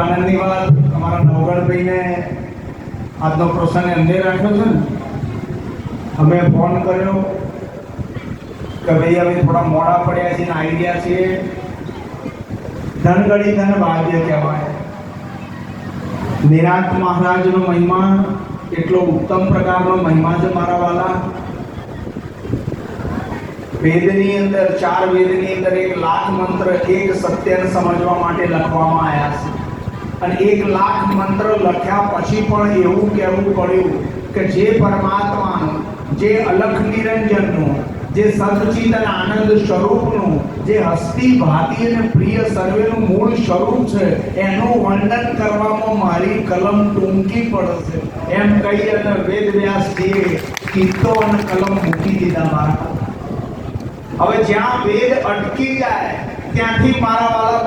આનંદની વાત અમારા નવગણભાઈને આજનો પ્રસંગ એમને રાખ્યો છે ને, અમે ફોન કર્યો કે ભાઈ અમે થોડા મોડા પડ્યા છીએ ને આઈડિયા છે. ધનગડી ધન ભાગ્ય કહેવાય. નિરાંત મહારાજનો મહિમા એટલો ઉત્તમ પ્રકારનો મહિમા છે મારા વાલા. વેદની અંદર 4 વેદની અંદર 1 લાખ મંત્ર એક સત્યને સમજવા માટે લખવામાં આવ્યા છે. અને 1 લાખ મંત્ર લખ્યા પછી પણ એવું કહેવું પડ્યું કે જે પરમાત્માનું, જે અલખ નિરંજનનું, જે સચ્ચિત અને આનંદ સ્વરૂપનું, જે હસ્તી ભાતી અને પ્રિય સર્વેનું મૂળ સ્વરૂપ છે, એનું વર્ણન કરવામાં મારી કલમ ટૂંકી પડશે એમ કહી અને વેદ વ્યાસજીએ કીર્તો અને કલમ મૂકી દીધા મારા. હવે જ્યાં વેદ અટકી જાય ત્યાંથી મારા વાલા